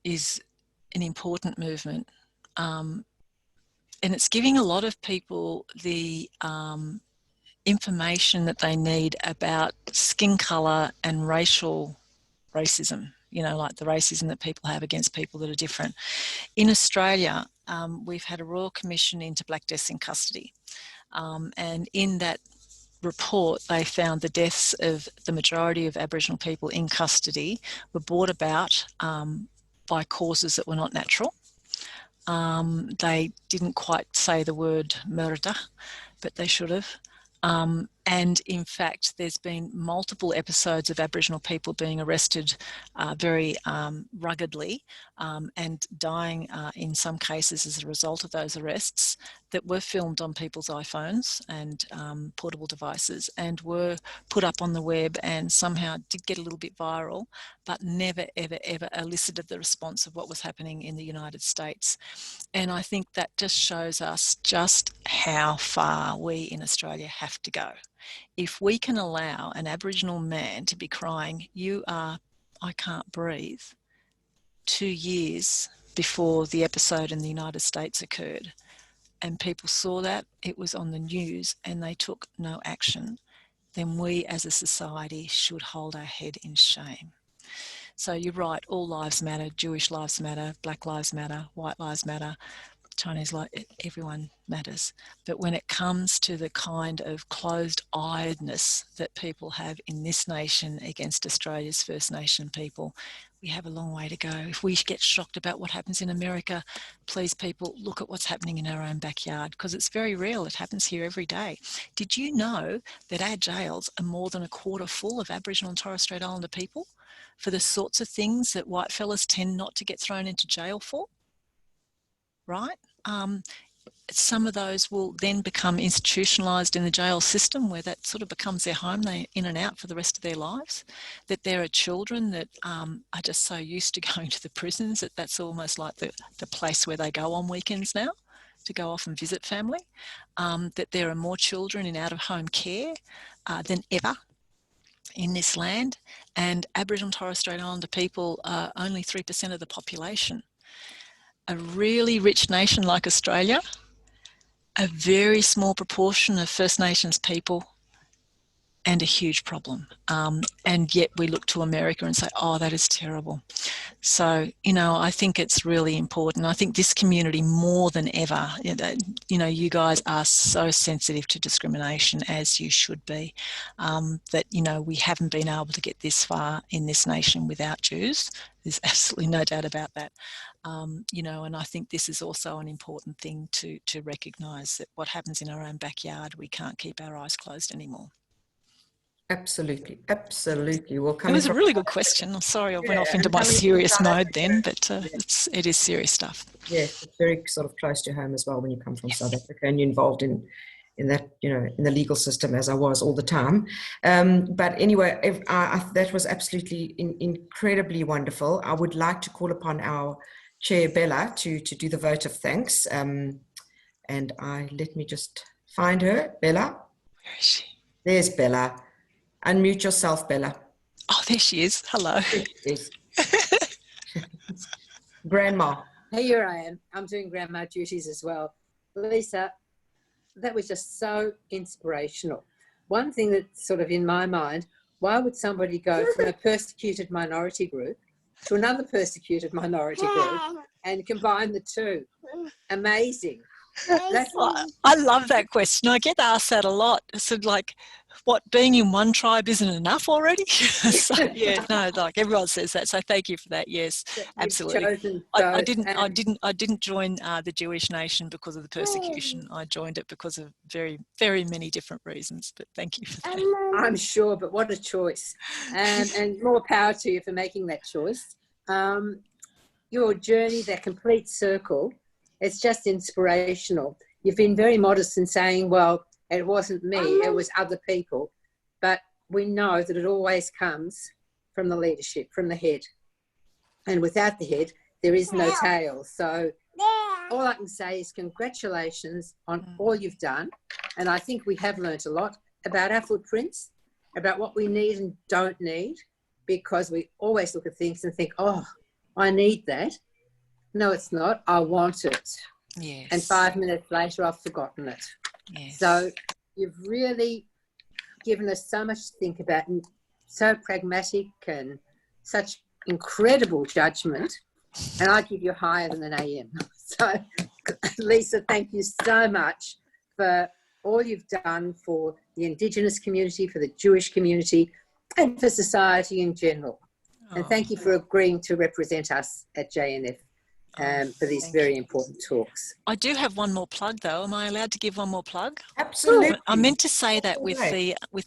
is an important movement, and it's giving a lot of people the information that they need about skin colour and racism, like the racism that people have against people that are different. In Australia, we've had a Royal Commission into Black deaths in custody. And in that report, they found the deaths of the majority of Aboriginal people in custody were brought about by causes that were not natural. They didn't quite say the word murder, but they should have. And in fact, there's been multiple episodes of Aboriginal people being arrested very ruggedly and dying in some cases as a result of those arrests that were filmed on people's iPhones and portable devices and were put up on the web and somehow did get a little bit viral, but never, ever, ever elicited the response of what was happening in the United States. And I think that just shows us just how far we in Australia have to go. If we can allow an Aboriginal man to be crying, I can't breathe, 2 years before the episode in the United States occurred, and people saw that, it was on the news, and they took no action, then we as a society should hold our head in shame. So you're right, all lives matter, Jewish lives matter, Black lives matter, white lives matter, Chinese life, everyone matters. But when it comes to the kind of closed-eyedness that people have in this nation against Australia's First Nation people, we have a long way to go. If we get shocked about what happens in America, please people, look at what's happening in our own backyard, because it's very real. It happens here every day. Did you know that our jails are more than a quarter full of Aboriginal and Torres Strait Islander people for the sorts of things that white fellas tend not to get thrown into jail for? Right? some of those will then become institutionalised in the jail system, where that sort of becomes their home. They're in and out for the rest of their lives. That there are children that are just so used to going to the prisons that that's almost like the place where they go on weekends now to go off and visit family. That there are more children in out-of-home care than ever in this land, and Aboriginal and Torres Strait Islander people are only 3% of the population. A really rich nation like Australia, a very small proportion of First Nations people, and a huge problem. And yet we look to America and say, oh, that is terrible. So, you know, I think it's really important. I think this community more than ever, you know, you guys are so sensitive to discrimination, as you should be, that, you know, we haven't been able to get this far in this nation without Jews. There's absolutely no doubt about that. You know, and I think this is also an important thing to recognise, that what happens in our own backyard, we can't keep our eyes closed anymore. Absolutely, absolutely. Well, it was a really good question. I'm sorry I went off into my serious mode then, but it is serious stuff. Yes, it's very sort of close to home as well when you come from South Africa and you're involved in that, you know, in the legal system, as I was all the time. But anyway, that was absolutely incredibly wonderful. I would like to call upon our Chair, Bella, to do the vote of thanks. And let me just find her. Bella? Where is she? There's Bella. Unmute yourself, Bella. Oh, there she is. Hello. Yes. Grandma. Here I am. I'm doing grandma duties as well. Lisa, that was just so inspirational. One thing that's sort of in my mind, why would somebody go from a persecuted minority group to another persecuted minority group and combine the two? Amazing. I love that question. I get asked that a lot. So, like, what, being in one tribe isn't enough already? So, yeah, no, like everyone says that. So thank you for that. Yes, absolutely. I didn't join the Jewish nation because of the persecution. I joined it because of very, very many different reasons. But thank you for that. I'm sure, but what a choice. And more power to you for making that choice. Your journey, that complete circle, it's just inspirational. You've been very modest in saying, well, it wasn't me, it was other people. But we know that it always comes from the leadership, from the head. And without the head, there is no tail. So all I can say is congratulations on all you've done. And I think we have learnt a lot about our footprints, about what we need and don't need, because we always look at things and think, oh, I need that. No, it's not. I want it. Yes. And 5 minutes later, I've forgotten it. Yes. So you've really given us so much to think about, and so pragmatic and such incredible judgment. And I give you higher than an AM. So, Lisa, thank you so much for all you've done for the Indigenous community, for the Jewish community, and for society in general. And thank you for agreeing to represent us at JNF. For these very important talks. I do have one more plug, though. Am I allowed to give one more plug? Absolutely. I meant to say that with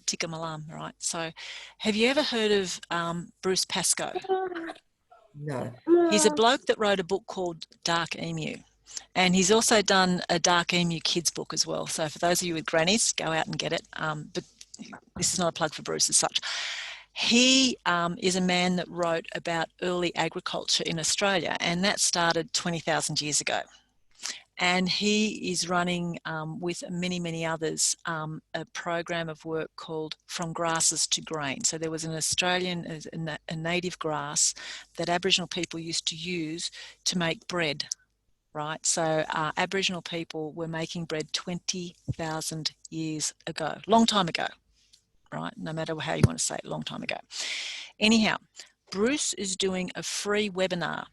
Tikka Malam, right? So, have you ever heard of Bruce Pascoe? No. He's a bloke that wrote a book called Dark Emu. And he's also done a Dark Emu kids book as well. So for those of you with grannies, go out and get it. But this is not a plug for Bruce as such. He is a man that wrote about early agriculture in Australia, and that started 20,000 years ago. And he is running with many, many others a program of work called From Grasses to Grain. So there was an Australian, a native grass that Aboriginal people used to use to make bread, right? So Aboriginal people were making bread 20,000 years ago, long time ago. Right? No matter how you want to say it, a long time ago. Anyhow, Bruce is doing a free webinar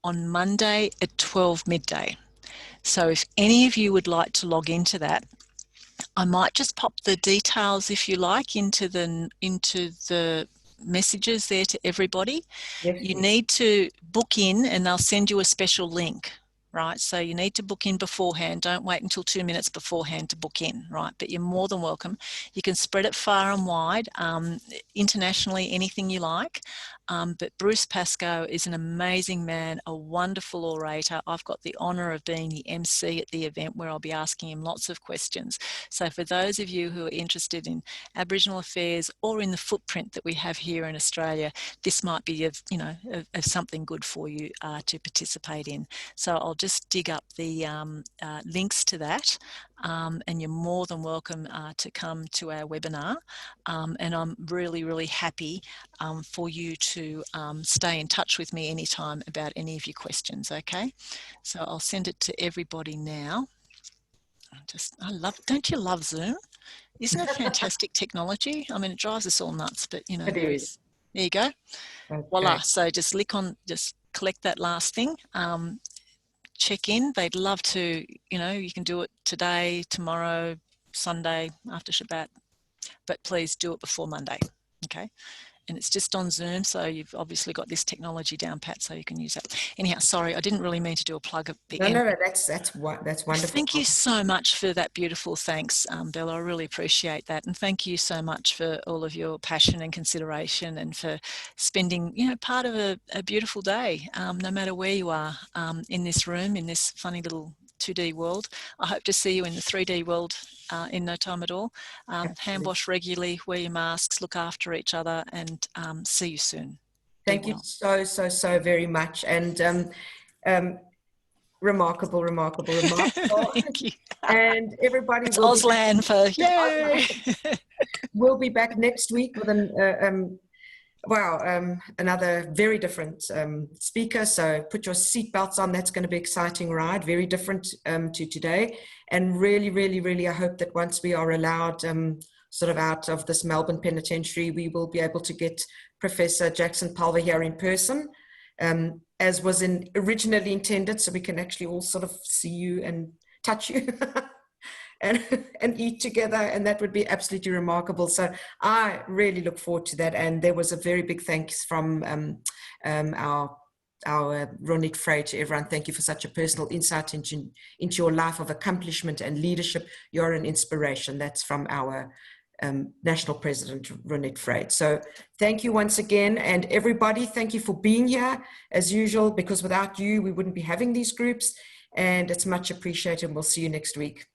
on Monday at 12 midday. So if any of you would like to log into that, I might just pop the details, if you like, into the messages there to everybody. Yes. You need to book in and they'll send you a special link. Right, so you need to book in beforehand. Don't wait until 2 minutes beforehand to book in, right? But you're more than welcome. You can spread it far and wide, internationally, anything you like. but Bruce Pascoe is an amazing man, a wonderful orator. I've got the honour of being the MC at the event where I'll be asking him lots of questions. So for those of you who are interested in Aboriginal affairs or in the footprint that we have here in Australia, this might be of something good for you to participate in. So I'll just dig up the links to that, and you're more than welcome to come to our webinar. And I'm really, really happy for you to stay in touch with me anytime about any of your questions, okay? So I'll send it to everybody now. Don't you love Zoom? Isn't it fantastic technology? I mean, it drives us all nuts, but you know, It is. There you go. Okay. Voila. So just collect that last thing. Check in. They'd love to, you can do it today, tomorrow, Sunday after Shabbat, but please do it before Monday, okay? And it's just on Zoom, so you've obviously got this technology down pat, so you can use that. Anyhow, sorry, I didn't really mean to do a plug at the end. No, that's wonderful. Thank you so much for that beautiful thanks, Bella. I really appreciate that. And thank you so much for all of your passion and consideration, and for spending, part of a beautiful day, no matter where you are in this room, in this funny little 2D world. I hope to see you in the 3D world in no time at all. Hand wash regularly, wear your masks, look after each other, and see you soon. Thank you so very much. And remarkable. Thank you. And everybody, it's Auslan for yay. We'll be back next week with another very different speaker. So put your seatbelts on. That's going to be an exciting ride. Very different to today. And really, I hope that once we are allowed sort of out of this Melbourne penitentiary, we will be able to get Professor Jackson Pulver here in person, as was originally intended, so we can actually all sort of see you and touch you and eat together, and that would be absolutely remarkable. So I really look forward to that. And there was a very big thanks from our Ronit Frey to everyone. Thank you for such a personal insight into your life of accomplishment and leadership. You're an inspiration. That's from our National President Ronit Frey. So thank you once again, and everybody, thank you for being here as usual, because without you we wouldn't be having these groups, and it's much appreciated. We'll see you next week.